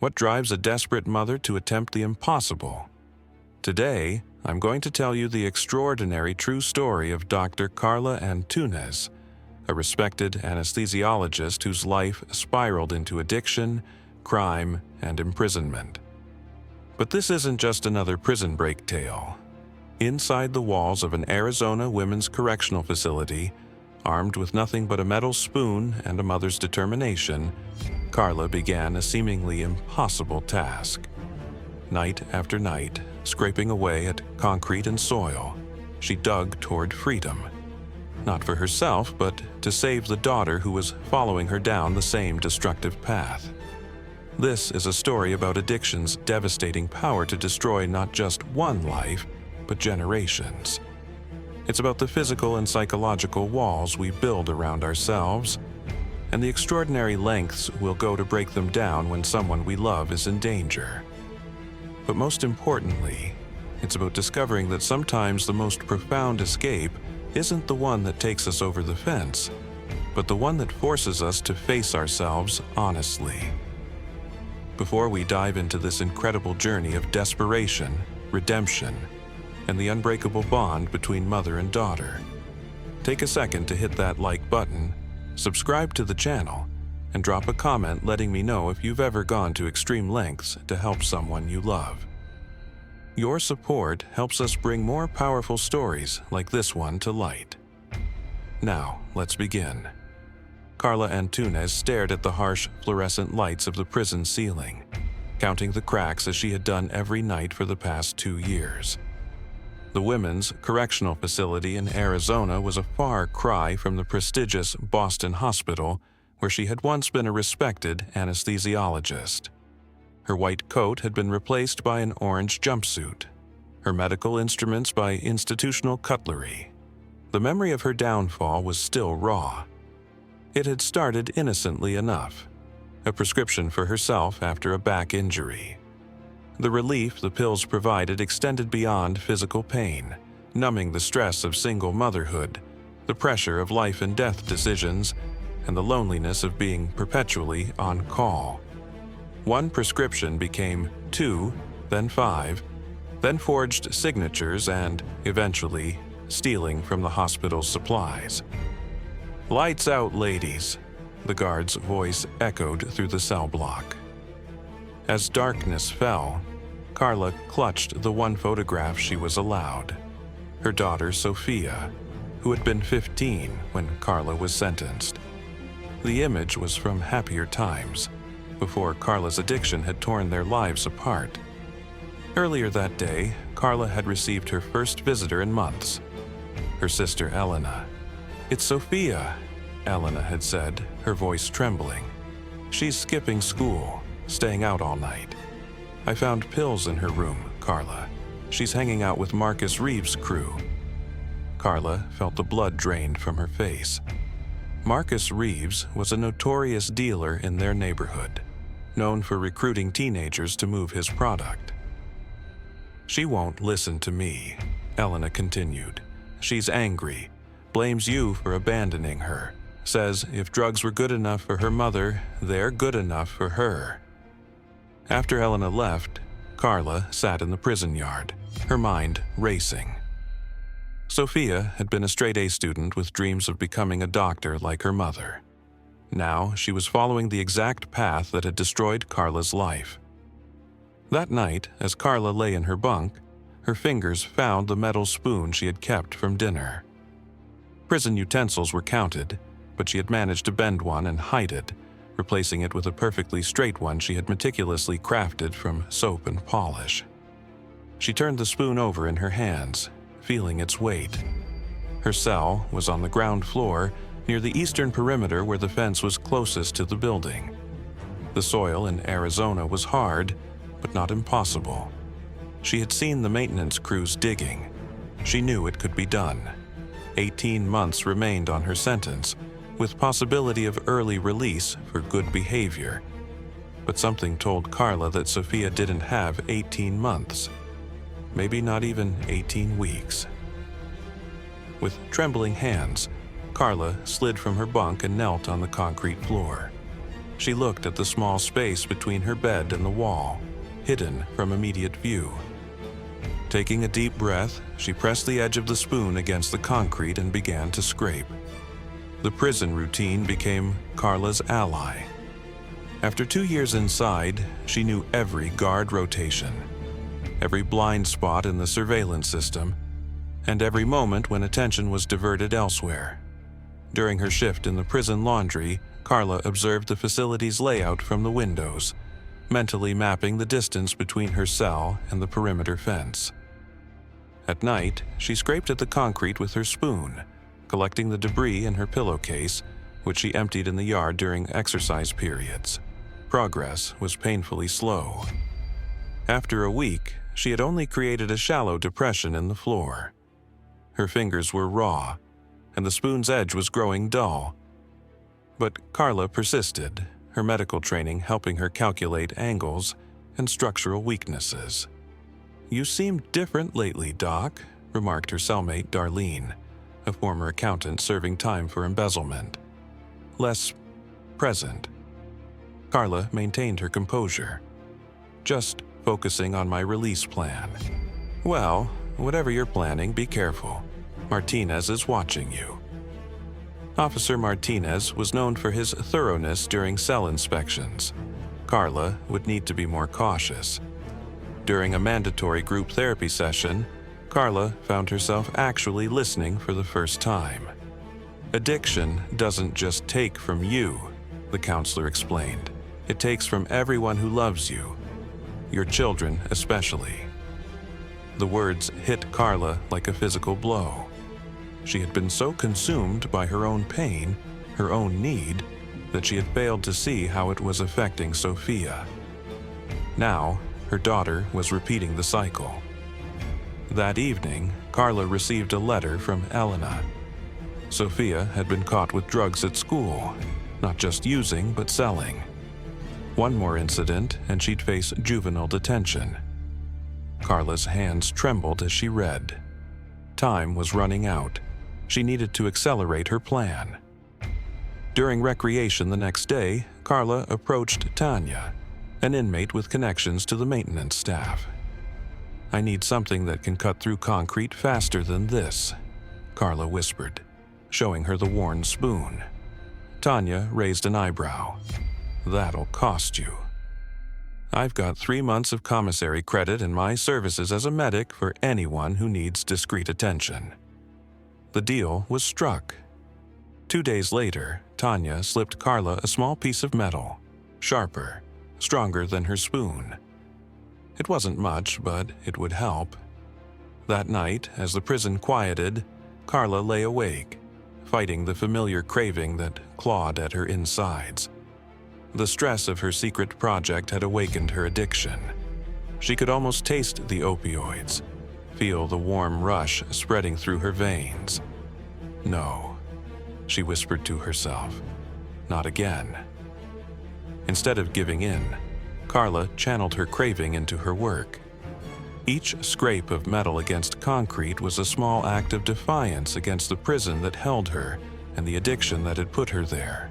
What drives a desperate mother to attempt the impossible? Today, I'm going to tell you the extraordinary true story of Dr. Carla Antunes, a respected anesthesiologist whose life spiraled into addiction, crime, and imprisonment. But this isn't just another prison break tale. Inside the walls of an Arizona women's correctional facility, armed with nothing but a metal spoon and a mother's determination, Carla began a seemingly impossible task. Night after night, scraping away at concrete and soil, she dug toward freedom. Not for herself, but to save the daughter who was following her down the same destructive path. This is a story about addiction's devastating power to destroy not just one life, but generations. It's about the physical and psychological walls we build around ourselves, and the extraordinary lengths we'll go to break them down when someone we love is in danger. But most importantly, it's about discovering that sometimes the most profound escape isn't the one that takes us over the fence, but the one that forces us to face ourselves honestly. Before we dive into this incredible journey of desperation, redemption, and the unbreakable bond between mother and daughter, take a second to hit that like button, subscribe to the channel, and drop a comment letting me know if you've ever gone to extreme lengths to help someone you love. Your support helps us bring more powerful stories like this one to light. Now, let's begin. Carla Antunes stared at the harsh fluorescent lights of the prison ceiling, counting the cracks as she had done every night for the past 2 years. The women's correctional facility in Arizona was a far cry from the prestigious Boston hospital where she had once been a respected anesthesiologist. Her white coat had been replaced by an orange jumpsuit, her medical instruments by institutional cutlery. The memory of her downfall was still raw. It had started innocently enough, a prescription for herself after a back injury. The relief the pills provided extended beyond physical pain, numbing the stress of single motherhood, the pressure of life and death decisions, and the loneliness of being perpetually on call. One prescription became 2, then 5, then forged signatures and, eventually, stealing from the hospital's supplies. "Lights out, ladies," the guard's voice echoed through the cell block. As darkness fell, Carla clutched the one photograph she was allowed, her daughter Sophia, who had been 15 when Carla was sentenced. The image was from happier times, before Carla's addiction had torn their lives apart. Earlier that day, Carla had received her first visitor in months, her sister Elena. "It's Sophia," Elena had said, her voice trembling. "She's skipping school, staying out all night. I found pills in her room, Carla. She's hanging out with Marcus Reeves' crew." Carla felt the blood drained from her face. Marcus Reeves was a notorious dealer in their neighborhood, known for recruiting teenagers to move his product. "She won't listen to me," Elena continued. "She's angry, blames you for abandoning her, says if drugs were good enough for her mother, they're good enough for her." After Elena left, Carla sat in the prison yard, her mind racing. Sophia had been a straight-A student with dreams of becoming a doctor like her mother. Now she was following the exact path that had destroyed Carla's life. That night, as Carla lay in her bunk, her fingers found the metal spoon she had kept from dinner. Prison utensils were counted, but she had managed to bend one and hide it, replacing it with a perfectly straight one she had meticulously crafted from soap and polish. She turned the spoon over in her hands, feeling its weight. Her cell was on the ground floor, near the eastern perimeter where the fence was closest to the building. The soil in Arizona was hard, but not impossible. She had seen the maintenance crews digging. She knew it could be done. 18 months remained on her sentence, with possibility of early release for good behavior. But something told Carla that Sophia didn't have 18 months. Maybe not even 18 weeks. With trembling hands, Carla slid from her bunk and knelt on the concrete floor. She looked at the small space between her bed and the wall, hidden from immediate view. Taking a deep breath, she pressed the edge of the spoon against the concrete and began to scrape. The prison routine became Carla's ally. After 2 years inside, she knew every guard rotation, every blind spot in the surveillance system, and every moment when attention was diverted elsewhere. During her shift in the prison laundry, Carla observed the facility's layout from the windows, mentally mapping the distance between her cell and the perimeter fence. At night, she scraped at the concrete with her spoon, collecting the debris in her pillowcase, which she emptied in the yard during exercise periods. Progress was painfully slow. After a week, she had only created a shallow depression in the floor. Her fingers were raw, and the spoon's edge was growing dull. But Carla persisted, her medical training helping her calculate angles and structural weaknesses. "You seem different lately, Doc," remarked her cellmate Darlene, a former accountant serving time for embezzlement. "Less present." Carla maintained her composure. "Just focusing on my release plan." "Well, whatever you're planning, be careful. Martinez is watching you." Officer Martinez was known for his thoroughness during cell inspections. Carla would need to be more cautious. During a mandatory group therapy session, Carla found herself actually listening for the first time. "Addiction doesn't just take from you," the counselor explained. "It takes from everyone who loves you, your children especially." The words hit Carla like a physical blow. She had been so consumed by her own pain, her own need, that she had failed to see how it was affecting Sophia. Now, her daughter was repeating the cycle. That evening, Carla received a letter from Elena. Sophia had been caught with drugs at school, not just using but selling. One more incident and she'd face juvenile detention. Carla's hands trembled as she read. Time was running out. She needed to accelerate her plan. During recreation the next day, Carla approached Tanya, an inmate with connections to the maintenance staff. "I need something that can cut through concrete faster than this," Carla whispered, showing her the worn spoon. Tanya raised an eyebrow. "That'll cost you." "I've got 3 months of commissary credit and my services as a medic for anyone who needs discreet attention." The deal was struck. 2 days later, Tanya slipped Carla a small piece of metal, sharper, stronger than her spoon. It wasn't much, but it would help. That night, as the prison quieted, Carla lay awake, fighting the familiar craving that clawed at her insides. The stress of her secret project had awakened her addiction. She could almost taste the opioids, feel the warm rush spreading through her veins. "No," she whispered to herself, "not again." Instead of giving in, Carla channeled her craving into her work. Each scrape of metal against concrete was a small act of defiance against the prison that held her and the addiction that had put her there.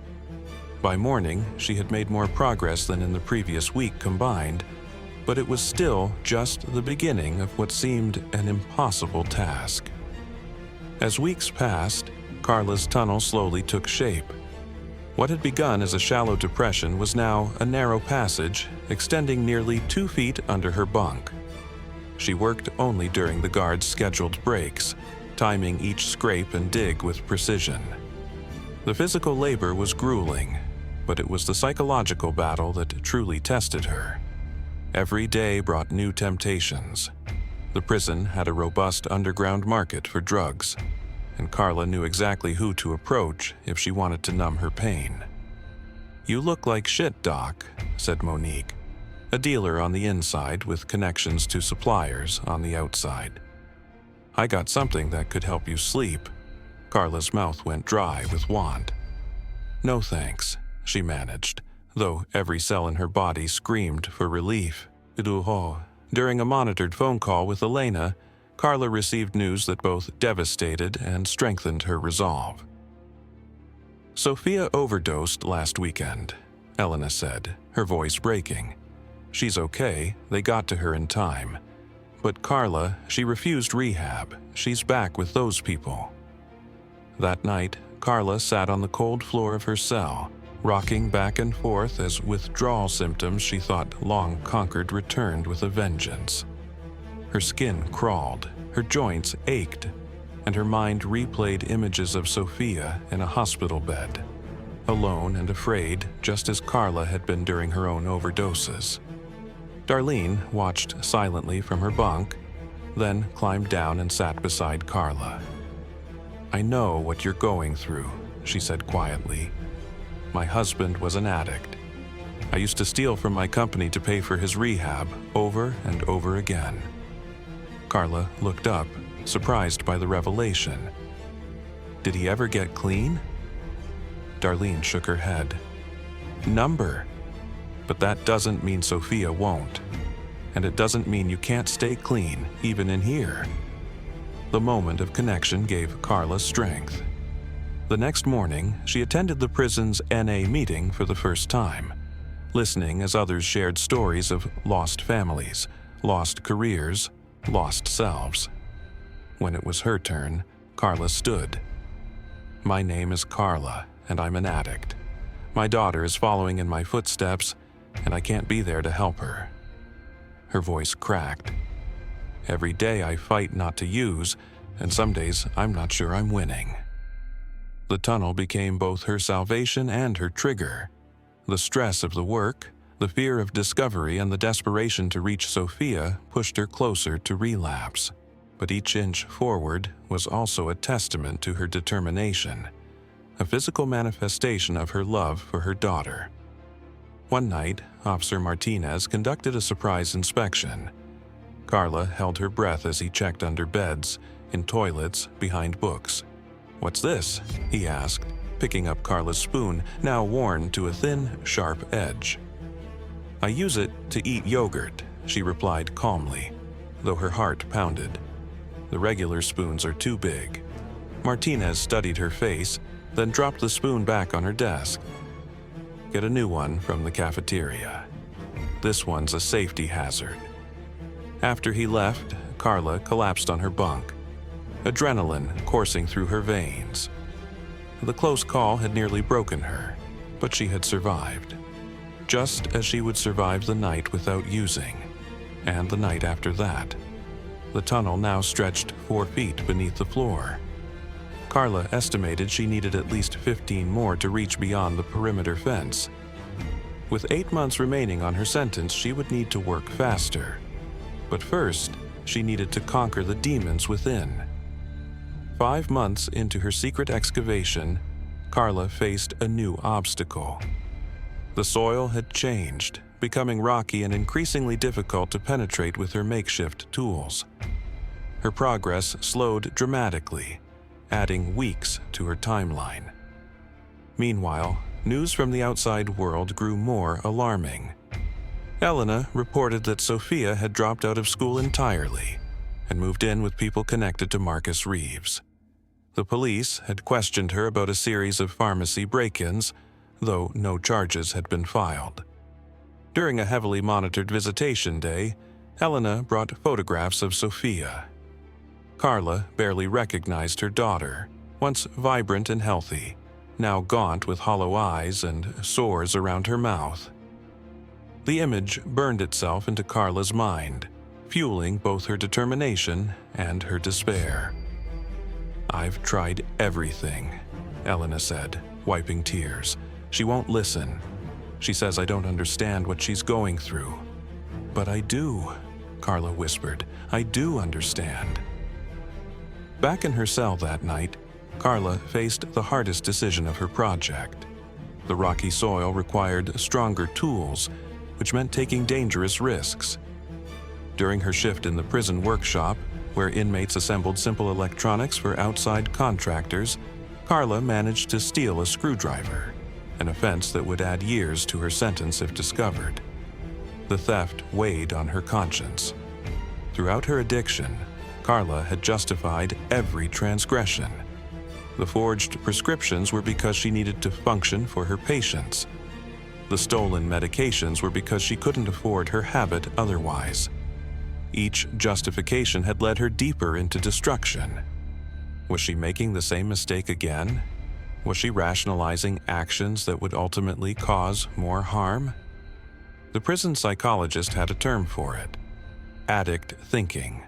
By morning, she had made more progress than in the previous week combined, but it was still just the beginning of what seemed an impossible task. As weeks passed, Carla's tunnel slowly took shape. What had begun as a shallow depression was now a narrow passage extending nearly 2 feet under her bunk. She worked only during the guards' scheduled breaks, timing each scrape and dig with precision. The physical labor was grueling, but it was the psychological battle that truly tested her. Every day brought new temptations. The prison had a robust underground market for drugs, and Carla knew exactly who to approach if she wanted to numb her pain. "You look like shit, Doc," said Monique, a dealer on the inside with connections to suppliers on the outside. "I got something that could help you sleep." Carla's mouth went dry with want. "No thanks," she managed, though every cell in her body screamed for relief. During a monitored phone call with Elena, Carla received news that both devastated and strengthened her resolve. Sophia overdosed last weekend. Elena said, her voice breaking. She's okay, they got to her in time. But Carla, she refused rehab. She's back with those people. That night, Carla sat on the cold floor of her cell, rocking back and forth as withdrawal symptoms she thought long conquered returned with a vengeance. Her skin crawled, her joints ached, and her mind replayed images of Sophia in a hospital bed, alone and afraid, just as Carla had been during her own overdoses. Darlene watched silently from her bunk, then climbed down and sat beside Carla. "I know what you're going through," she said quietly. "My husband was an addict. I used to steal from my company to pay for his rehab over and over again." Carla looked up, surprised by the revelation. "Did he ever get clean?" Darlene shook her head. "Number. But that doesn't mean Sophia won't. And it doesn't mean you can't stay clean, even in here." The moment of connection gave Carla strength. The next morning, she attended the prison's NA meeting for the first time, listening as others shared stories of lost families, lost careers, lost selves. When it was her turn, Carla stood. "My name is Carla, and I'm an addict. My daughter is following in my footsteps, and I can't be there to help her." Her voice cracked. "Every day I fight not to use, and some days I'm not sure I'm winning." The tunnel became both her salvation and her trigger. The stress of the work, the fear of discovery, and the desperation to reach Sophia pushed her closer to relapse. But each inch forward was also a testament to her determination, a physical manifestation of her love for her daughter. One night, Officer Martinez conducted a surprise inspection. Carla held her breath as he checked under beds, in toilets, behind books. "What's this?" he asked, picking up Carla's spoon, now worn to a thin, sharp edge. "I use it to eat yogurt," she replied calmly, though her heart pounded. "The regular spoons are too big." Martinez studied her face, then dropped the spoon back on her desk. "Get a new one from the cafeteria. This one's a safety hazard." After he left, Carla collapsed on her bunk, adrenaline coursing through her veins. The close call had nearly broken her, but she had survived, just as she would survive the night without using, and the night after that. The tunnel now stretched 4 feet beneath the floor. Carla estimated she needed at least 15 more to reach beyond the perimeter fence. With 8 months remaining on her sentence, she would need to work faster. But first, she needed to conquer the demons within. 5 months into her secret excavation, Carla faced a new obstacle. The soil had changed, becoming rocky and increasingly difficult to penetrate with her makeshift tools. Her progress slowed dramatically, adding weeks to her timeline. Meanwhile, news from the outside world grew more alarming. Elena reported that Sophia had dropped out of school entirely and moved in with people connected to Marcus Reeves. The police had questioned her about a series of pharmacy break-ins, though no charges had been filed. During a heavily monitored visitation day, Elena brought photographs of Sophia. Carla barely recognized her daughter, once vibrant and healthy, now gaunt with hollow eyes and sores around her mouth. The image burned itself into Carla's mind, fueling both her determination and her despair. "I've tried everything," Elena said, wiping tears. "She won't listen. She says I don't understand what she's going through." "But I do," Carla whispered. "I do understand." Back in her cell that night, Carla faced the hardest decision of her project. The rocky soil required stronger tools, which meant taking dangerous risks. During her shift in the prison workshop, where inmates assembled simple electronics for outside contractors, Carla managed to steal a screwdriver, an offense that would add years to her sentence if discovered. The theft weighed on her conscience. Throughout her addiction, Carla had justified every transgression. The forged prescriptions were because she needed to function for her patients. The stolen medications were because she couldn't afford her habit otherwise. Each justification had led her deeper into destruction. Was she making the same mistake again? Was she rationalizing actions that would ultimately cause more harm? The prison psychologist had a term for it: addict thinking,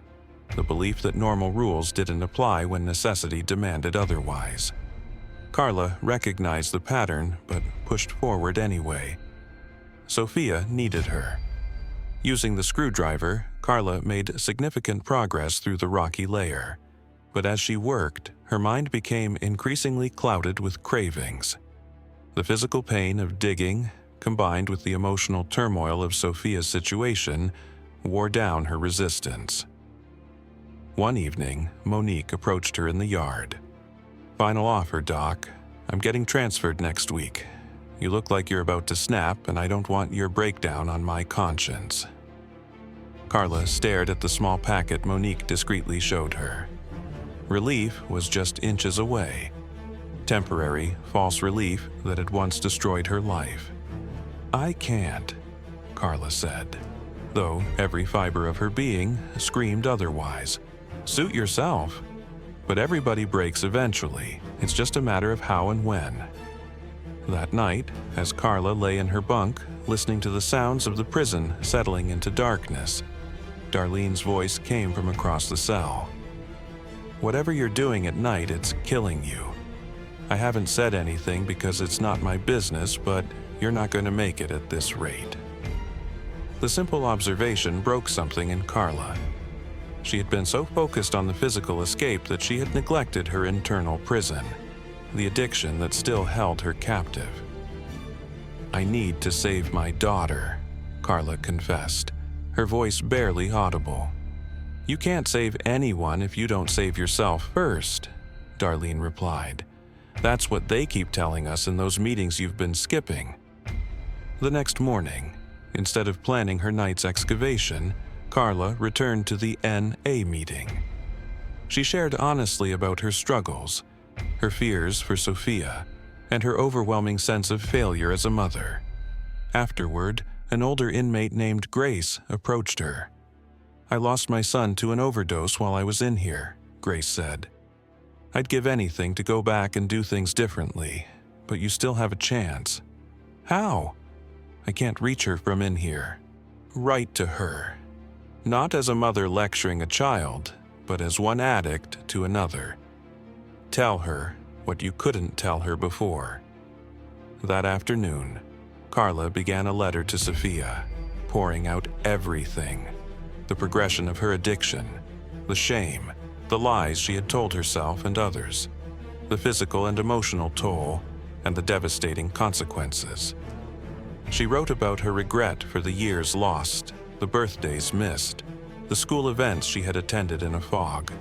the belief that normal rules didn't apply when necessity demanded otherwise. Carla recognized the pattern, but pushed forward anyway. Sophia needed her. Using the screwdriver, Carla made significant progress through the rocky layer. But as she worked, her mind became increasingly clouded with cravings. The physical pain of digging, combined with the emotional turmoil of Sophia's situation, wore down her resistance. One evening, Monique approached her in the yard. "Final offer, Doc. I'm getting transferred next week. You look like you're about to snap, and I don't want your breakdown on my conscience." Carla stared at the small packet Monique discreetly showed her. Relief was just inches away. Temporary, false relief that had once destroyed her life. "I can't," Carla said, though every fiber of her being screamed otherwise. "Suit yourself. But everybody breaks eventually. It's just a matter of how and when." That night, as Carla lay in her bunk, listening to the sounds of the prison settling into darkness, Darlene's voice came from across the cell. "Whatever you're doing at night, it's killing you. I haven't said anything because it's not my business, but you're not going to make it at this rate." The simple observation broke something in Carla. She had been so focused on the physical escape that she had neglected her internal prison, the addiction that still held her captive. "I need to save my daughter," Carla confessed, her voice barely audible. "You can't save anyone if you don't save yourself first," Darlene replied. "That's what they keep telling us in those meetings you've been skipping." The next morning, instead of planning her night's excavation, Carla returned to the NA meeting. She shared honestly about her struggles, her fears for Sophia, and her overwhelming sense of failure as a mother. Afterward, an older inmate named Grace approached her. "I lost my son to an overdose while I was in here," Grace said. "I'd give anything to go back and do things differently, but you still have a chance." "How?" "I can't reach her from in here." "Write to her. Not as a mother lecturing a child, but as one addict to another. Tell her what you couldn't tell her before." That afternoon, Carla began a letter to Sophia, pouring out everything: the progression of her addiction, the shame, the lies she had told herself and others, the physical and emotional toll, and the devastating consequences. She wrote about her regret for the years lost, the birthdays missed, the school events she had attended in a fog.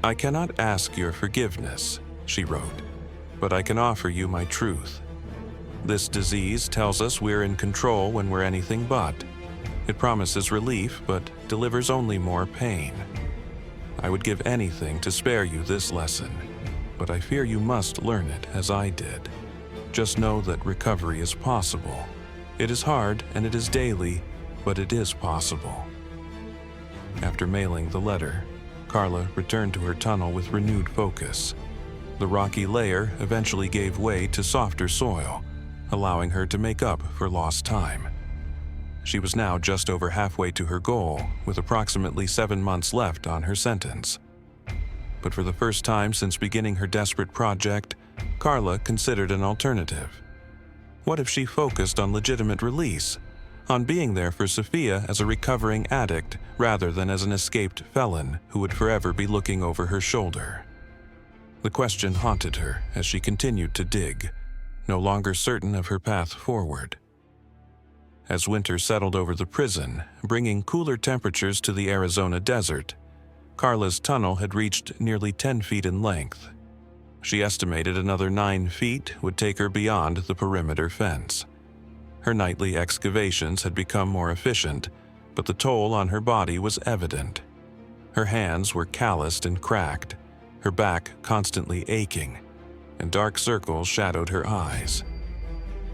"I cannot ask your forgiveness," she wrote, "but I can offer you my truth. This disease tells us we're in control when we're anything but. It promises relief, but delivers only more pain. I would give anything to spare you this lesson, but I fear you must learn it as I did. Just know that recovery is possible. It is hard and it is daily, but it is possible." After mailing the letter, Carla returned to her tunnel with renewed focus. The rocky layer eventually gave way to softer soil, allowing her to make up for lost time. She was now just over halfway to her goal, with approximately 7 months left on her sentence. But for the first time since beginning her desperate project, Carla considered an alternative. What if she focused on legitimate release, on being there for Sophia as a recovering addict rather than as an escaped felon who would forever be looking over her shoulder? The question haunted her as she continued to dig, no longer certain of her path forward. As winter settled over the prison, bringing cooler temperatures to the Arizona desert, Carla's tunnel had reached nearly 10 feet in length. She estimated another 9 feet would take her beyond the perimeter fence. Her nightly excavations had become more efficient, but the toll on her body was evident. Her hands were calloused and cracked, her back constantly aching, and dark circles shadowed her eyes.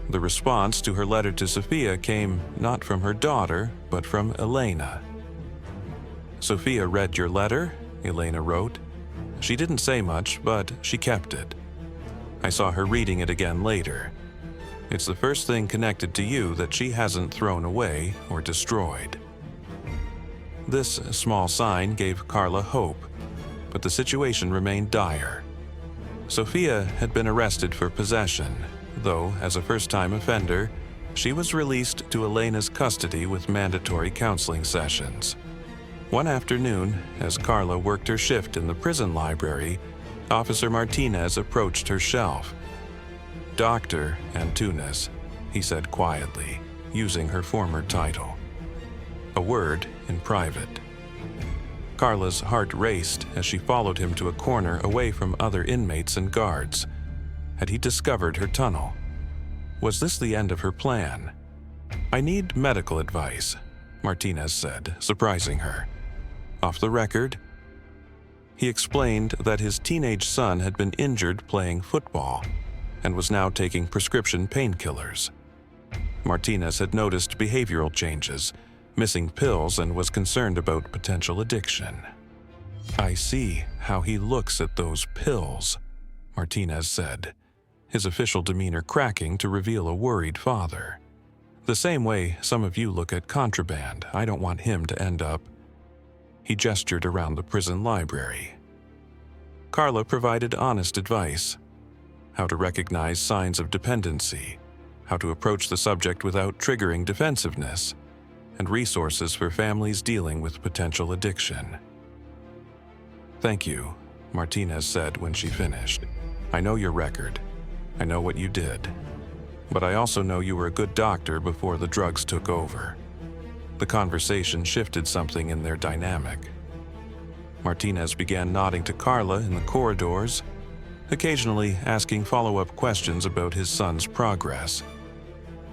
The response to her letter to Sophia came not from her daughter, but from Elena. "Sophia read your letter," Elena wrote. "She didn't say much, but she kept it. I saw her reading it again later. It's the first thing connected to you that she hasn't thrown away or destroyed." This small sign gave Carla hope, but the situation remained dire. Sophia had been arrested for possession, though as a first-time offender, she was released to Elena's custody with mandatory counseling sessions. One afternoon, as Carla worked her shift in the prison library, Officer Martinez approached her shelf. "Dr. Antunes," he said quietly, using her former title. A word in private. Carla's heart raced as she followed him to a corner away from other inmates and guards. Had he discovered her tunnel? Was this the end of her plan? "I need medical advice," Martinez said, surprising her. "Off the record?" He explained that his teenage son had been injured playing football and was now taking prescription painkillers. Martinez had noticed behavioral changes, missing pills, and was concerned about potential addiction. "I see how he looks at those pills," Martinez said, his official demeanor cracking to reveal a worried father. "The same way some of you look at contraband. I don't want him to end up." He gestured around the prison library. Carla provided honest advice: how to recognize signs of dependency, how to approach the subject without triggering defensiveness, and resources for families dealing with potential addiction. "Thank you," Martinez said when she finished. "I know your record. I know what you did. But I also know you were a good doctor before the drugs took over." The conversation shifted something in their dynamic. Martinez began nodding to Carla in the corridors, occasionally asking follow-up questions about his son's progress.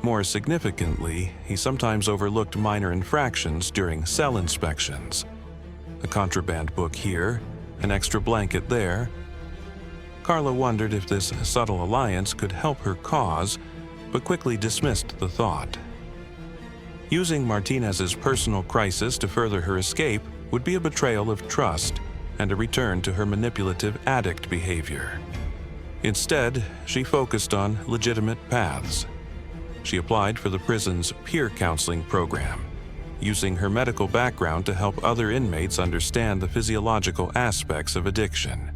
More significantly, he sometimes overlooked minor infractions during cell inspections. A contraband book here, an extra blanket there. Carla wondered if this subtle alliance could help her cause, but quickly dismissed the thought. Using Martinez's personal crisis to further her escape would be a betrayal of trust and a return to her manipulative addict behavior. Instead, she focused on legitimate paths. She applied for the prison's peer counseling program, using her medical background to help other inmates understand the physiological aspects of addiction.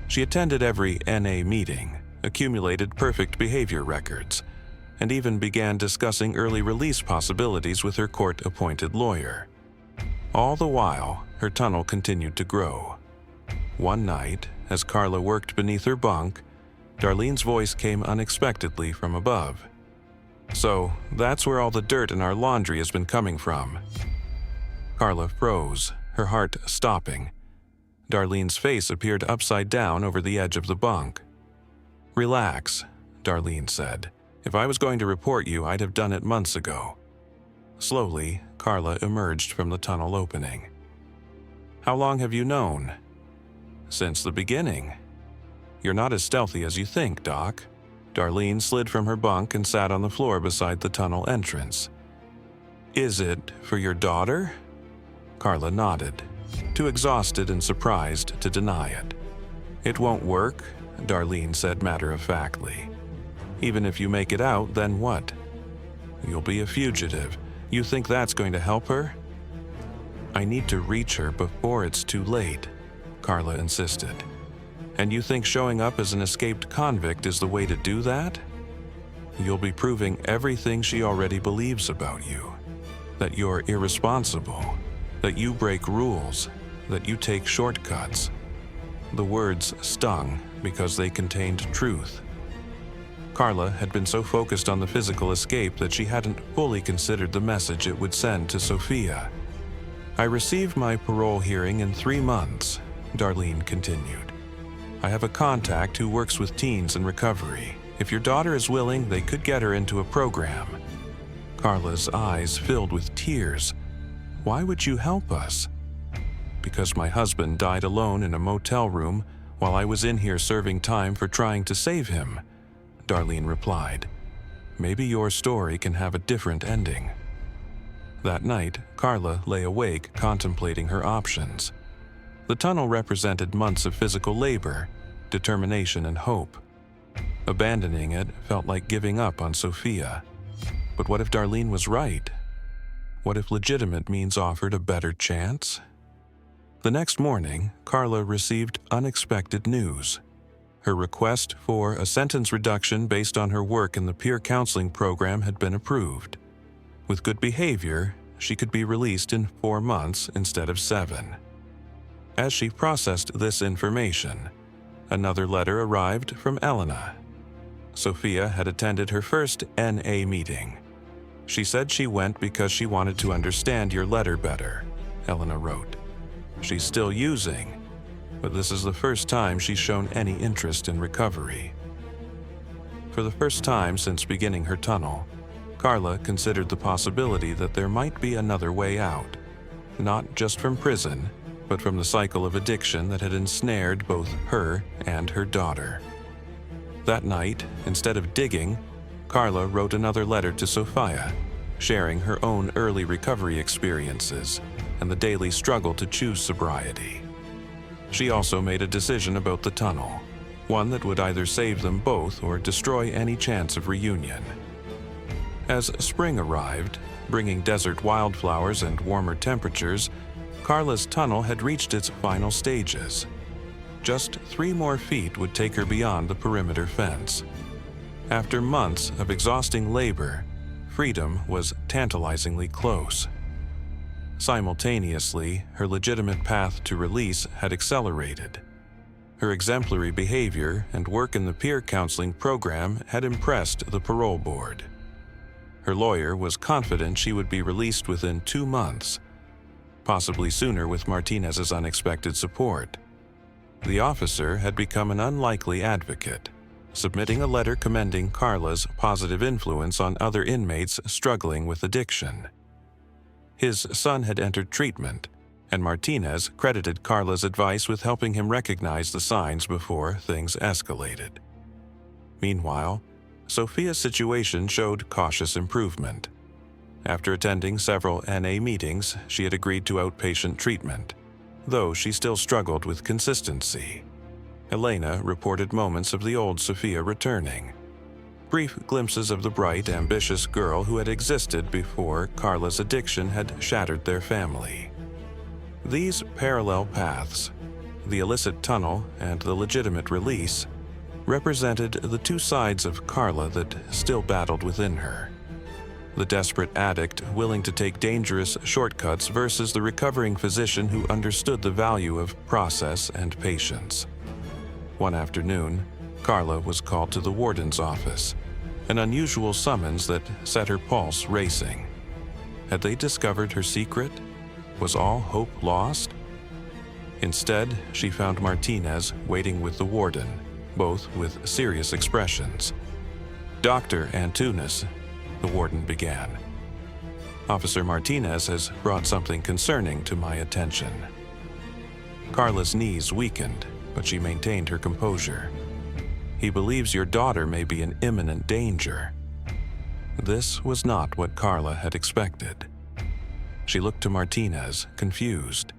She attended every NA meeting, accumulated perfect behavior records, and even began discussing early release possibilities with her court-appointed lawyer. All the while, her tunnel continued to grow. One night, as Carla worked beneath her bunk, Darlene's voice came unexpectedly from above. "So, that's where all the dirt in our laundry has been coming from." Carla froze, her heart stopping. Darlene's face appeared upside down over the edge of the bunk. "Relax," Darlene said. "If I was going to report you, I'd have done it months ago." Slowly, Carla emerged from the tunnel opening. "How long have you known?" "Since the beginning." "You're not as stealthy as you think, Doc." Darlene slid from her bunk and sat on the floor beside the tunnel entrance. "Is it for your daughter?" Carla nodded, too exhausted and surprised to deny it. "It won't work," Darlene said matter-of-factly. "Even if you make it out, then what? You'll be a fugitive. You think that's going to help her?" "I need to reach her before it's too late," Carla insisted. "And you think showing up as an escaped convict is the way to do that? You'll be proving everything she already believes about you. That you're irresponsible, that you break rules, that you take shortcuts." The words stung because they contained truth. Carla had been so focused on the physical escape that she hadn't fully considered the message it would send to Sophia. "I received my parole hearing in 3 months," Darlene continued. "I have a contact who works with teens in recovery. If your daughter is willing, they could get her into a program." Carla's eyes filled with tears. "Why would you help us?" "Because my husband died alone in a motel room while I was in here serving time for trying to save him," Darlene replied. maybe your story can have a different ending. That night, Carla lay awake contemplating her options. The tunnel represented months of physical labor, determination, and hope. Abandoning it felt like giving up on Sophia. But what if Darlene was right? What if legitimate means offered a better chance? The next morning, Carla received unexpected news. Her request for a sentence reduction based on her work in the peer counseling program had been approved. With good behavior, she could be released in 4 months instead of 7. As she processed this information, another letter arrived from Elena. Sophia had attended her first NA meeting. She said she went because she wanted to understand your letter better, Elena wrote. She's still using, but this is the first time she's shown any interest in recovery. For the first time since beginning her tunnel, Carla considered the possibility that there might be another way out, not just from prison, but from the cycle of addiction that had ensnared both her and her daughter. That night, instead of digging, Carla wrote another letter to Sophia, sharing her own early recovery experiences and the daily struggle to choose sobriety. She also made a decision about the tunnel, one that would either save them both or destroy any chance of reunion. As spring arrived, bringing desert wildflowers and warmer temperatures, Carla's tunnel had reached its final stages. Just 3 more feet would take her beyond the perimeter fence. After months of exhausting labor, freedom was tantalizingly close. Simultaneously, her legitimate path to release had accelerated. Her exemplary behavior and work in the peer counseling program had impressed the parole board. Her lawyer was confident she would be released within 2 months, possibly sooner with Martinez's unexpected support. The officer had become an unlikely advocate, submitting a letter commending Carla's positive influence on other inmates struggling with addiction. His son had entered treatment, and Martinez credited Carla's advice with helping him recognize the signs before things escalated. Meanwhile, Sophia's situation showed cautious improvement. After attending several NA meetings, she had agreed to outpatient treatment, though she still struggled with consistency. Elena reported moments of the old Sophia returning, brief glimpses of the bright, ambitious girl who had existed before Carla's addiction had shattered their family. These parallel paths, the illicit tunnel and the legitimate release, represented the 2 sides of Carla that still battled within her. The desperate addict willing to take dangerous shortcuts versus the recovering physician who understood the value of process and patience. One afternoon, Carla was called to the warden's office, an unusual summons that set her pulse racing. Had they discovered her secret? Was all hope lost? Instead, she found Martinez waiting with the warden, both with serious expressions. "Dr. Antunes," the warden began. "Officer Martinez has brought something concerning to my attention." Carla's knees weakened, but she maintained her composure. "He believes your daughter may be in imminent danger." This was not what Carla had expected. She looked to Martinez, confused.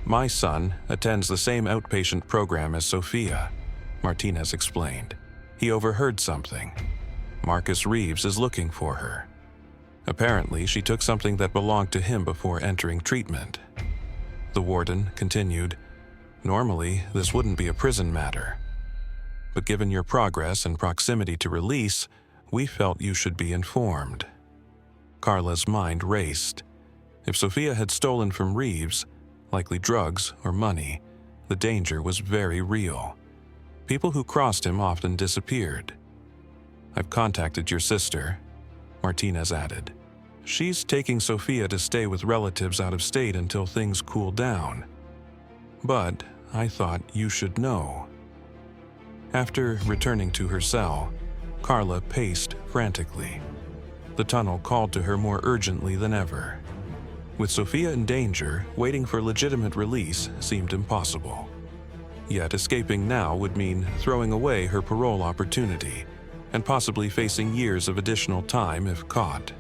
"My son attends the same outpatient program as Sophia," Martinez explained. "He overheard something. Marcus Reeves is looking for her. Apparently, she took something that belonged to him before entering treatment." The warden continued, "Normally, this wouldn't be a prison matter. But given your progress and proximity to release, we felt you should be informed." Carla's mind raced. If Sophia had stolen from Reeves, likely drugs or money, the danger was very real. People who crossed him often disappeared. "I've contacted your sister," Martinez added. "She's taking Sophia to stay with relatives out of state until things cool down. But I thought you should know." After returning to her cell, Carla paced frantically. The tunnel called to her more urgently than ever. With Sophia in danger, waiting for legitimate release seemed impossible. Yet escaping now would mean throwing away her parole opportunity, and possibly facing years of additional time if caught.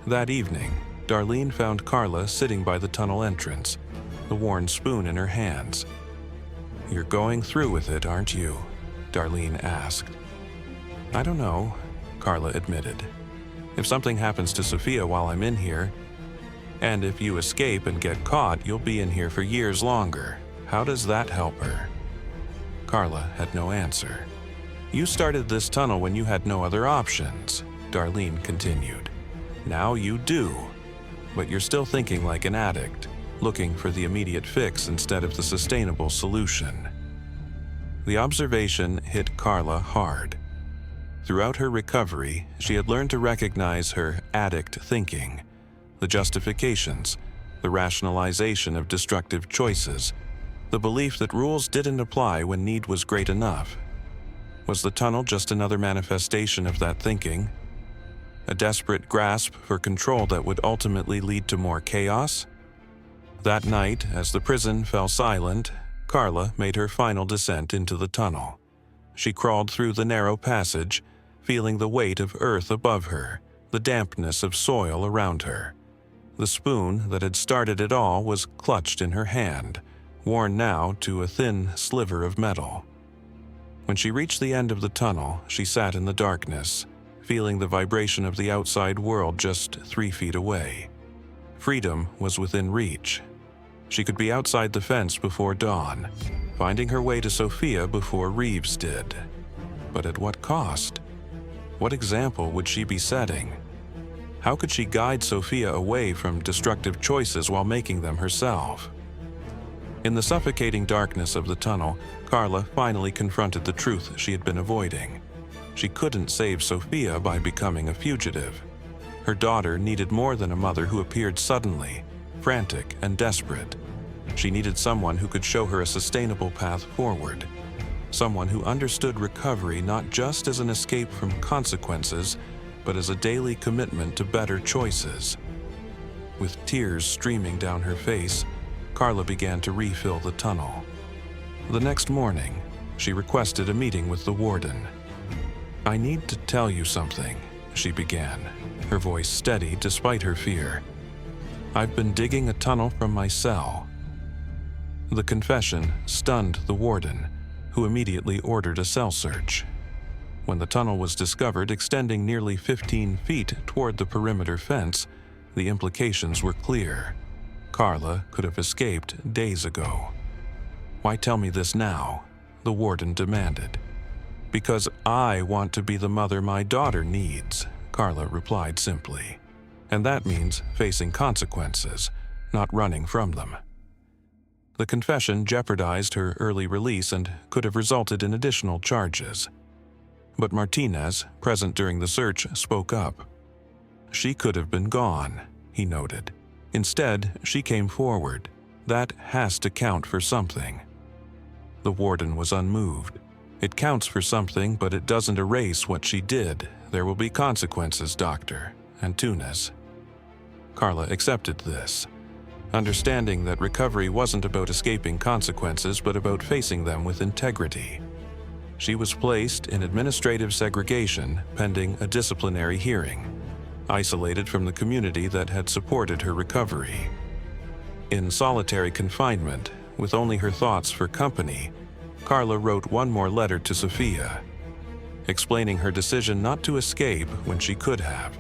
That evening, Darlene found Carla sitting by the tunnel entrance, the worn spoon in her hands. "You're going through with it, aren't you?" Darlene asked. "I don't know," Carla admitted. "If something happens to Sophia while I'm in here, and if you escape and get caught, you'll be in here for years longer. How does that help her?" Carla had no answer. "You started this tunnel when you had no other options," Darlene continued. "Now you do, but you're still thinking like an addict, looking for the immediate fix instead of the sustainable solution." The observation hit Carla hard. Throughout her recovery, she had learned to recognize her addict thinking, the justifications, the rationalization of destructive choices, the belief that rules didn't apply when need was great enough. Was the tunnel just another manifestation of that thinking? A desperate grasp for control that would ultimately lead to more chaos? That night, as the prison fell silent, Carla made her final descent into the tunnel. She crawled through the narrow passage, feeling the weight of earth above her, the dampness of soil around her. The spoon that had started it all was clutched in her hand, worn now to a thin sliver of metal. When she reached the end of the tunnel, she sat in the darkness, feeling the vibration of the outside world just 3 feet away. Freedom was within reach. She could be outside the fence before dawn, finding her way to Sophia before Reeves did. But at what cost? What example would she be setting? How could she guide Sophia away from destructive choices while making them herself? In the suffocating darkness of the tunnel, Carla finally confronted the truth she had been avoiding. She couldn't save Sophia by becoming a fugitive. Her daughter needed more than a mother who appeared suddenly, frantic and desperate. She needed someone who could show her a sustainable path forward. Someone who understood recovery not just as an escape from consequences, but as a daily commitment to better choices. With tears streaming down her face, Carla began to refill the tunnel. The next morning, she requested a meeting with the warden. "I need to tell you something," she began, her voice steady despite her fear. "I've been digging a tunnel from my cell." The confession stunned the warden, who immediately ordered a cell search. When the tunnel was discovered extending nearly 15 feet toward the perimeter fence, the implications were clear. Carla could have escaped days ago. "Why tell me this now?" the warden demanded. "Because I want to be the mother my daughter needs," Carla replied simply. "And that means facing consequences, not running from them." The confession jeopardized her early release and could have resulted in additional charges. But Martinez, present during the search, spoke up. "She could have been gone," he noted. "Instead, she came forward. That has to count for something." The warden was unmoved. "It counts for something, but it doesn't erase what she did. There will be consequences, Doctor Antunes." Carla accepted this, understanding that recovery wasn't about escaping consequences but about facing them with integrity. She was placed in administrative segregation pending a disciplinary hearing, isolated from the community that had supported her recovery. In solitary confinement, with only her thoughts for company, Carla wrote one more letter to Sophia, explaining her decision not to escape when she could have.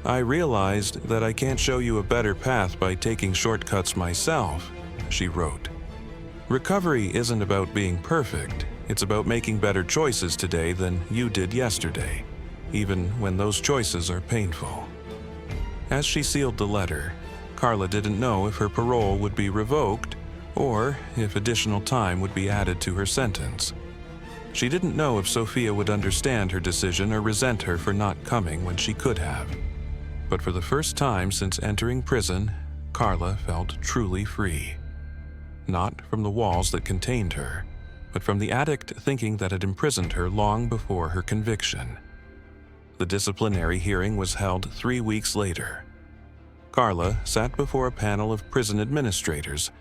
"I realized that I can't show you a better path by taking shortcuts myself," she wrote. "Recovery isn't about being perfect. It's about making better choices today than you did yesterday, even when those choices are painful." As she sealed the letter, Carla didn't know if her parole would be revoked or if additional time would be added to her sentence. She didn't know if Sophia would understand her decision or resent her for not coming when she could have. But for the first time since entering prison, Carla felt truly free. Not from the walls that contained her, but from the addict thinking that had imprisoned her long before her conviction. The disciplinary hearing was held 3 weeks later. Carla sat before a panel of prison administrators,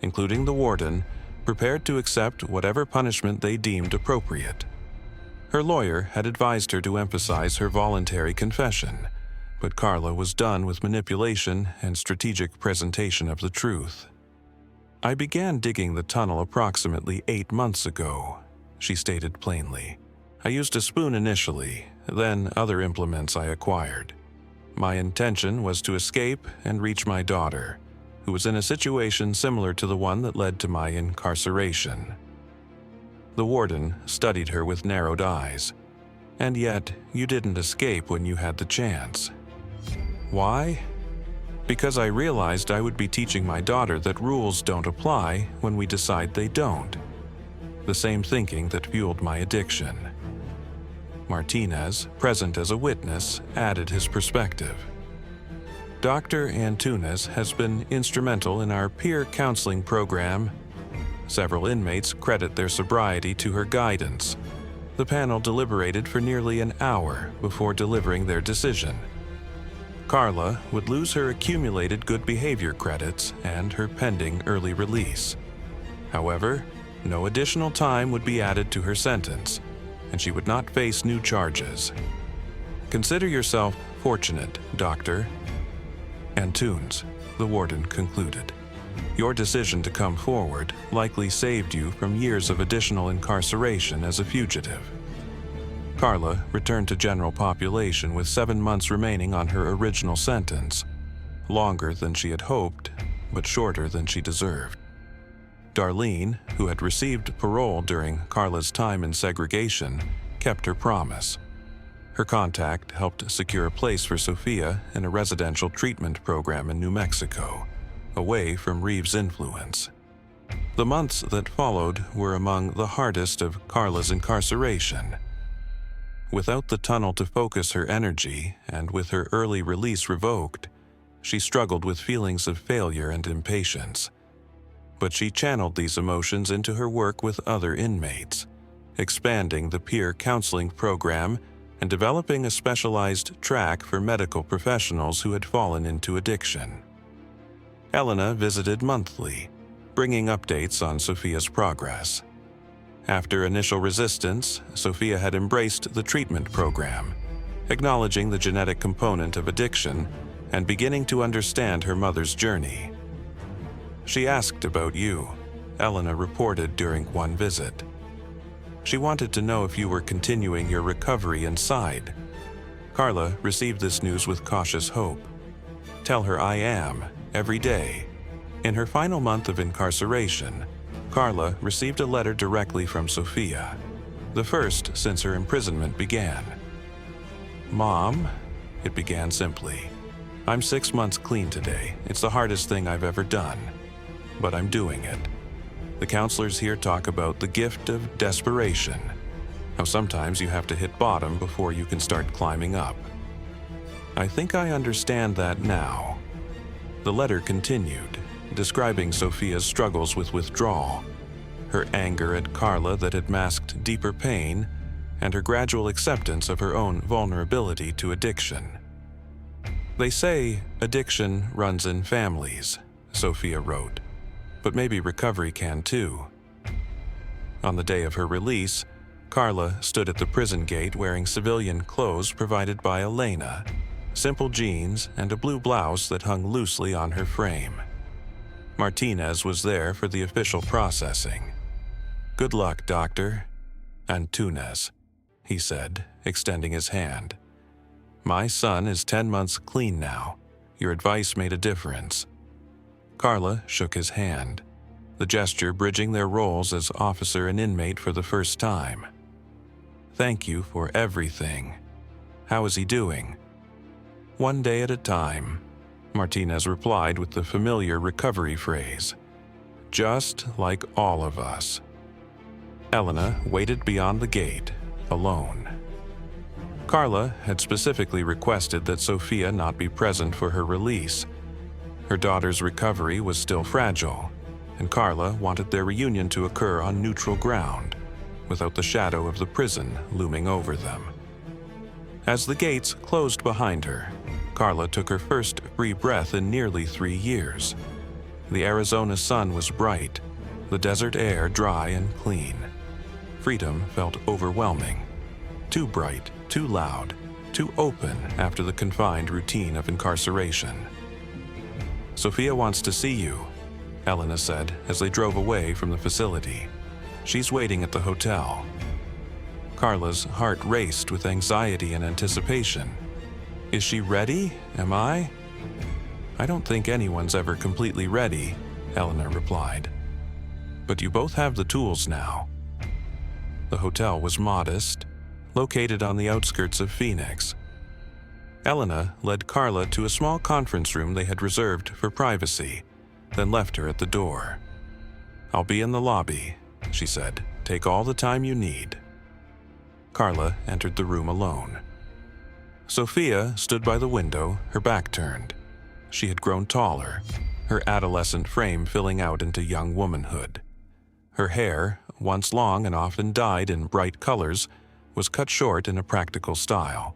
including the warden, prepared to accept whatever punishment they deemed appropriate. Her lawyer had advised her to emphasize her voluntary confession, but Carla was done with manipulation and strategic presentation of the truth. "I began digging the tunnel approximately 8 months ago," she stated plainly. "I used a spoon initially, then other implements I acquired. My intention was to escape and reach my daughter, who was in a situation similar to the one that led to my incarceration." The warden studied her with narrowed eyes. "And yet, you didn't escape when you had the chance." "Why?" "Because I realized I would be teaching my daughter that rules don't apply when we decide they don't. The same thinking that fueled my addiction." Martinez, present as a witness, added his perspective. "Dr. Antunes has been instrumental in our peer counseling program. Several inmates credit their sobriety to her guidance. The panel deliberated for nearly an hour before delivering their decision. Carla would lose her accumulated good behavior credits and her pending early release. However, no additional time would be added to her sentence, and she would not face new charges. Consider yourself fortunate, Dr. Antunes," the warden concluded. "Your decision to come forward likely saved you from years of additional incarceration as a fugitive." Carla returned to general population with 7 months remaining on her original sentence, longer than she had hoped, but shorter than she deserved. Darlene, who had received parole during Carla's time in segregation, kept her promise. Her contact helped secure a place for Sophia in a residential treatment program in New Mexico, away from Reeves' influence. The months that followed were among the hardest of Carla's incarceration. Without the tunnel to focus her energy, and with her early release revoked, she struggled with feelings of failure and impatience. But she channeled these emotions into her work with other inmates, expanding the peer counseling program and developing a specialized track for medical professionals who had fallen into addiction. Elena visited monthly, bringing updates on Sophia's progress. After initial resistance, Sophia had embraced the treatment program, acknowledging the genetic component of addiction and beginning to understand her mother's journey. "She asked about you," Elena reported during one visit. "She wanted to know if you were continuing your recovery inside." Carla received this news with cautious hope. "Tell her I am, every day." In her final month of incarceration, Carla received a letter directly from Sophia, the first since her imprisonment began. "Mom," it began simply, "I'm 6 months clean today. It's the hardest thing I've ever done, but I'm doing it. The counselors here talk about the gift of desperation, how sometimes you have to hit bottom before you can start climbing up. I think I understand that now." The letter continued, describing Sophia's struggles with withdrawal, her anger at Carla that had masked deeper pain, and her gradual acceptance of her own vulnerability to addiction. "They say addiction runs in families," Sophia wrote, "but maybe recovery can too." On the day of her release, Carla stood at the prison gate wearing civilian clothes provided by Elena, simple jeans and a blue blouse that hung loosely on her frame. Martinez was there for the official processing. "Good luck, Dr. Antunes," he said, extending his hand. "My son is 10 months clean now. Your advice made a difference." Carla shook his hand, the gesture bridging their roles as officer and inmate for the first time. "Thank you for everything. How is he doing?" "One day at a time," Martinez replied with the familiar recovery phrase. "Just like all of us." Elena waited beyond the gate, alone. Carla had specifically requested that Sophia not be present for her release. Her daughter's recovery was still fragile, and Carla wanted their reunion to occur on neutral ground, without the shadow of the prison looming over them. As the gates closed behind her, Carla took her first free breath in nearly 3 years. The Arizona sun was bright, the desert air dry and clean. Freedom felt overwhelming, too bright, too loud, too open after the confined routine of incarceration. "Sophia wants to see you," Elena said as they drove away from the facility. "She's waiting at the hotel." Carla's heart raced with anxiety and anticipation. "Is she ready? Am I?" "I don't think anyone's ever completely ready," Elena replied. "But you both have the tools now." The hotel was modest, located on the outskirts of Phoenix. Elena led Carla to a small conference room they had reserved for privacy, then left her at the door. "I'll be in the lobby," she said. "Take all the time you need." Carla entered the room alone. Sophia stood by the window, her back turned. She had grown taller, her adolescent frame filling out into young womanhood. Her hair, once long and often dyed in bright colors, was cut short in a practical style.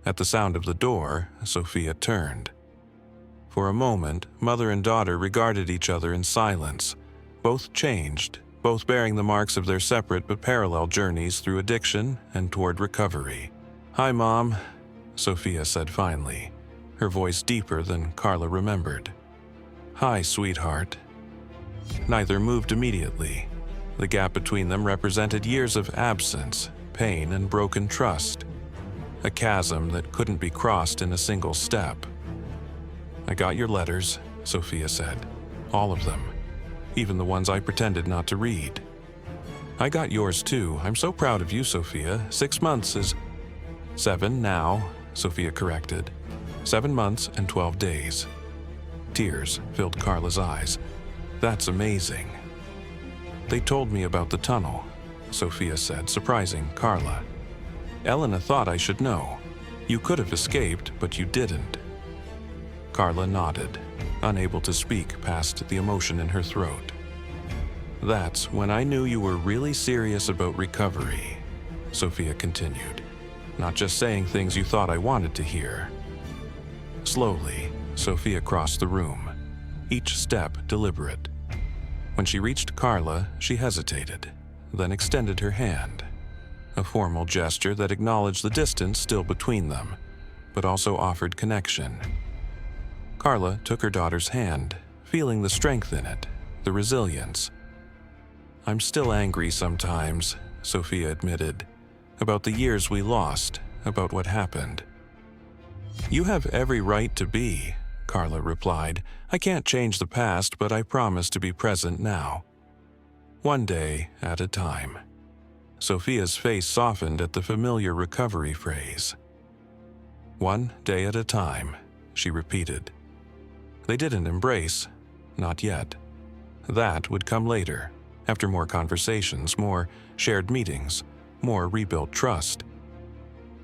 At the sound of the door, Sophia turned. For a moment, mother and daughter regarded each other in silence, both changed, both bearing the marks of their separate but parallel journeys through addiction and toward recovery. "Hi, Mom," Sophia said finally, her voice deeper than Carla remembered. "Hi, sweetheart." Neither moved immediately. The gap between them represented years of absence, pain, and broken trust. A chasm that couldn't be crossed in a single step. "I got your letters," Sophia said. "All of them. Even the ones I pretended not to read." "I got yours too. I'm so proud of you, Sophia. 6 months is..." "7 now," Sophia corrected. 7 months and 12 days. Tears filled Carla's eyes. "That's amazing." "They told me about the tunnel," Sophia said, surprising Carla. "Elena thought I should know. You could have escaped, but you didn't." Carla nodded, unable to speak past the emotion in her throat. "That's when I knew you were really serious about recovery," Sophia continued. "Not just saying things you thought I wanted to hear." Slowly, Sophia crossed the room, each step deliberate. When she reached Carla, she hesitated, then extended her hand. A formal gesture that acknowledged the distance still between them, but also offered connection. Carla took her daughter's hand, feeling the strength in it, the resilience. "I'm still angry sometimes," Sophia admitted, "about the years we lost, about what happened." "You have every right to be," Carla replied. "I can't change the past, but I promise to be present now. One day at a time." Sophia's face softened at the familiar recovery phrase. "One day at a time," she repeated. They didn't embrace, not yet. That would come later, after more conversations, more shared meetings, more rebuilt trust.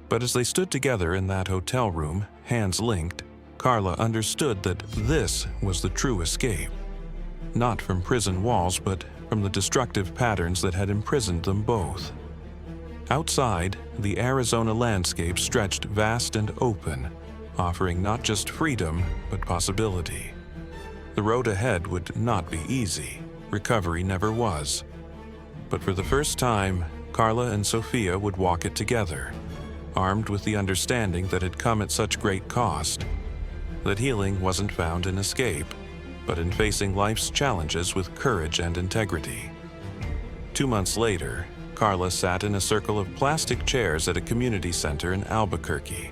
But as they stood together in that hotel room, hands linked, Carla understood that this was the true escape. Not from prison walls, but from the destructive patterns that had imprisoned them both. Outside, the Arizona landscape stretched vast and open, offering not just freedom, but possibility. The road ahead would not be easy. Recovery never was. But for the first time, Carla and Sophia would walk it together, armed with the understanding that had come at such great cost, that healing wasn't found in escape, but in facing life's challenges with courage and integrity. 2 months later, Carla sat in a circle of plastic chairs at a community center in Albuquerque,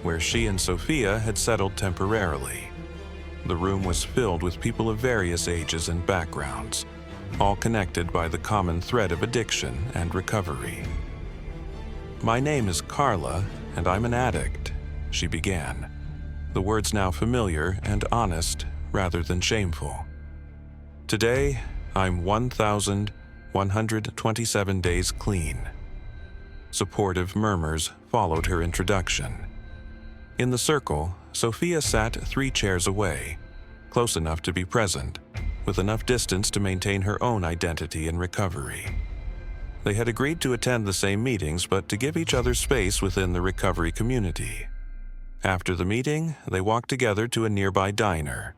where she and Sophia had settled temporarily. The room was filled with people of various ages and backgrounds, all connected by the common thread of addiction and recovery. "My name is Carla, and I'm an addict," she began, the words now familiar and honest rather than shameful. "Today, I'm 1,127 days clean." Supportive murmurs followed her introduction. In the circle, Sophia sat 3 chairs away, close enough to be present, with enough distance to maintain her own identity in recovery. They had agreed to attend the same meetings, but to give each other space within the recovery community. After the meeting, they walked together to a nearby diner,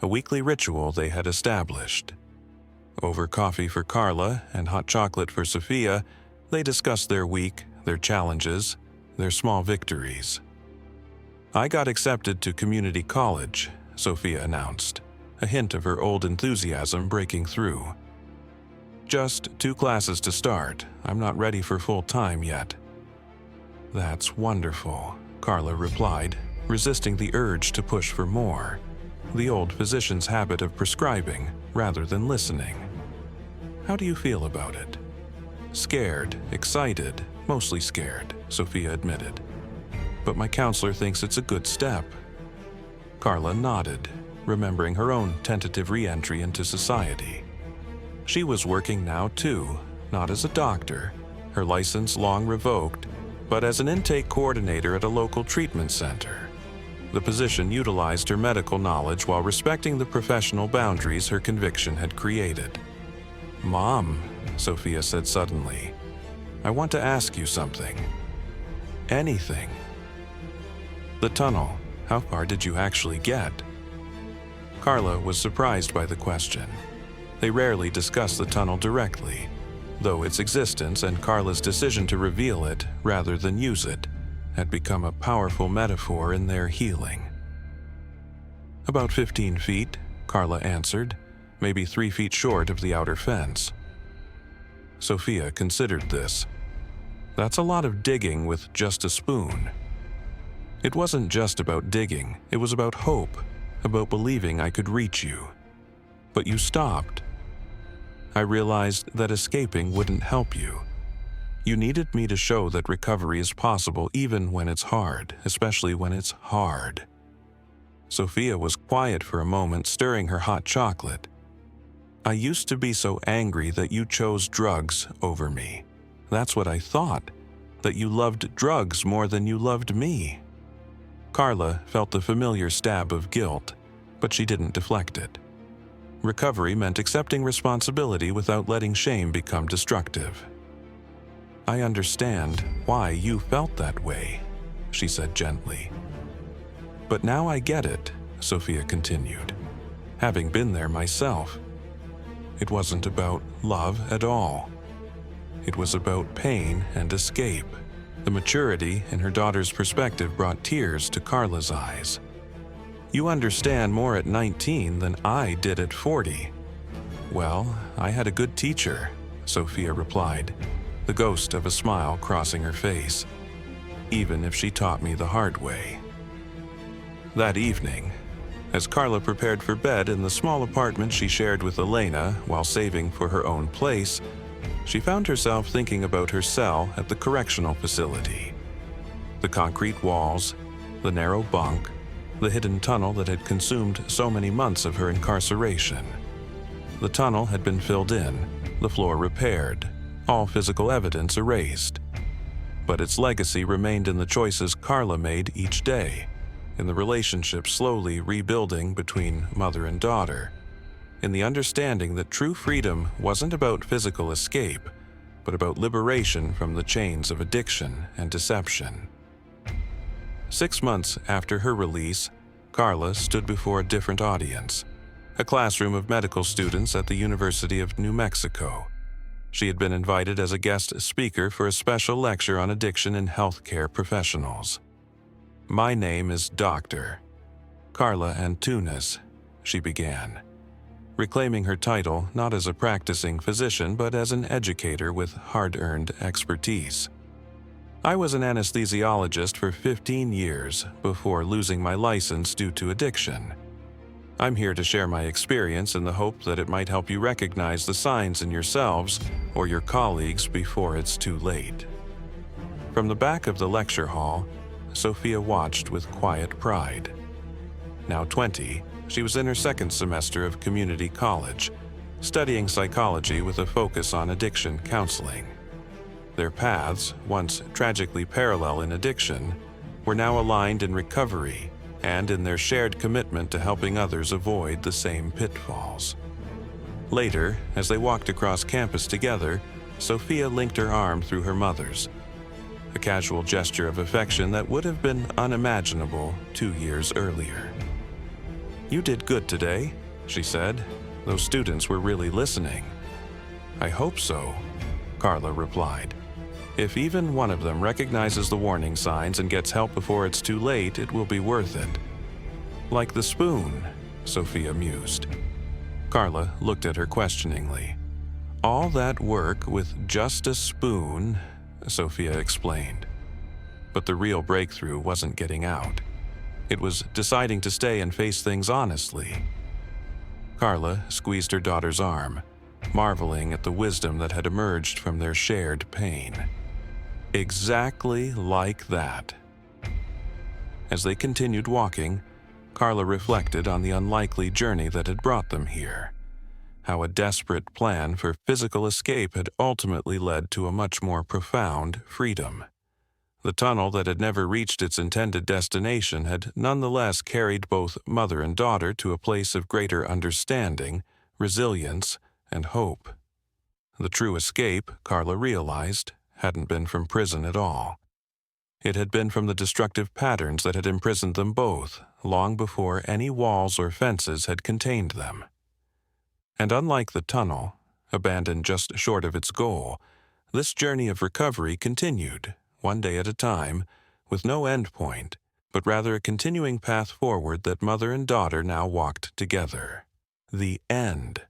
a weekly ritual they had established. Over coffee for Carla and hot chocolate for Sophia, they discussed their week, their challenges, their small victories. "I got accepted to community college," Sophia announced, a hint of her old enthusiasm breaking through. "Just 2 classes to start. I'm not ready for full-time yet." "That's wonderful," Carla replied, resisting the urge to push for more, the old physician's habit of prescribing rather than listening. "How do you feel about it?" "Scared, excited, mostly scared," Sophia admitted. "But my counselor thinks it's a good step." Carla nodded, remembering her own tentative re-entry into society. She was working now too, not as a doctor, her license long revoked, but as an intake coordinator at a local treatment center. The position utilized her medical knowledge while respecting the professional boundaries her conviction had created. "Mom," Sophia said suddenly, "I want to ask you something." "Anything." "The tunnel, how far did you actually get?" Carla was surprised by the question. They rarely discussed the tunnel directly, though its existence and Carla's decision to reveal it rather than use it had become a powerful metaphor in their healing. "About 15 feet, Carla answered, maybe 3 feet short of the outer fence. Sophia considered this. That's a lot of digging with just a spoon. It wasn't just about digging, it was about hope, about believing I could reach you. But you stopped. I realized that escaping wouldn't help you. You needed me to show that recovery is possible even when it's hard, especially when it's hard." Sophia was quiet for a moment, stirring her hot chocolate. "I used to be so angry that you chose drugs over me. That's what I thought, that you loved drugs more than you loved me." Carla felt the familiar stab of guilt, but she didn't deflect it. Recovery meant accepting responsibility without letting shame become destructive. "I understand why you felt that way," she said gently. "But now I get it," Sophia continued, having been there myself. It wasn't about love at all. It was about pain and escape. The maturity in her daughter's perspective brought tears to Carla's eyes. "You understand more at 19 than I did at 40. "Well, I had a good teacher," Sophia replied, the ghost of a smile crossing her face, "even if she taught me the hard way." That evening, as Carla prepared for bed in the small apartment she shared with Elena while saving for her own place, she found herself thinking about her cell at the correctional facility. The concrete walls, the narrow bunk, the hidden tunnel that had consumed so many months of her incarceration. The tunnel had been filled in, the floor repaired, all physical evidence erased. But its legacy remained in the choices Carla made each day, in the relationship slowly rebuilding between mother and daughter, in the understanding that true freedom wasn't about physical escape, but about liberation from the chains of addiction and deception. 6 months after her release, Carla stood before a different audience, a classroom of medical students at the University of New Mexico. She had been invited as a guest speaker for a special lecture on addiction in healthcare professionals. "My name is Dr. Carla Antunes," she began, reclaiming her title not as a practicing physician but as an educator with hard-earned expertise. "I was an anesthesiologist for 15 years before losing my license due to addiction. I'm here to share my experience in the hope that it might help you recognize the signs in yourselves or your colleagues before it's too late." From the back of the lecture hall, Sophia watched with quiet pride. Now 20, she was in her 2nd semester of community college, studying psychology with a focus on addiction counseling. Their paths, once tragically parallel in addiction, were now aligned in recovery and in their shared commitment to helping others avoid the same pitfalls. Later, as they walked across campus together, Sophia linked her arm through her mother's, a casual gesture of affection that would have been unimaginable 2 years earlier. "You did good today," she said. "Those students were really listening." "I hope so," Carla replied. If even one of them recognizes the warning signs and gets help before it's too late, it will be worth it. Like the spoon, Sophia mused. Carla looked at her questioningly. All that work with just a spoon, Sophia explained. But the real breakthrough wasn't getting out. It was deciding to stay and face things honestly. Carla squeezed her daughter's arm, marveling at the wisdom that had emerged from their shared pain. Exactly like that. As they continued walking, Carla reflected on the unlikely journey that had brought them here. How a desperate plan for physical escape had ultimately led to a much more profound freedom. The tunnel that had never reached its intended destination had nonetheless carried both mother and daughter to a place of greater understanding, resilience, and hope. The true escape, Carla realized, hadn't been from prison at all. It had been from the destructive patterns that had imprisoned them both, long before any walls or fences had contained them. And unlike the tunnel, abandoned just short of its goal, this journey of recovery continued, one day at a time, with no end point, but rather a continuing path forward that mother and daughter now walked together. The end.